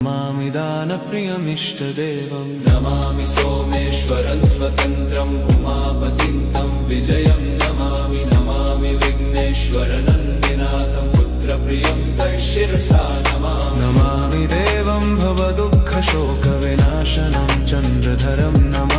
नमामि दानप्रियमिष्टदेवं नमामि सोमेश्वरं स्वतन्त्रम् उमापतिं तं विजयं नमामि नमामि विघ्नेश्वरनन्दिनाथं पुत्रप्रियं तैशिरसा नमामि देवं भवदुःखशोकविनाशनं चन्द्रधरं नमामि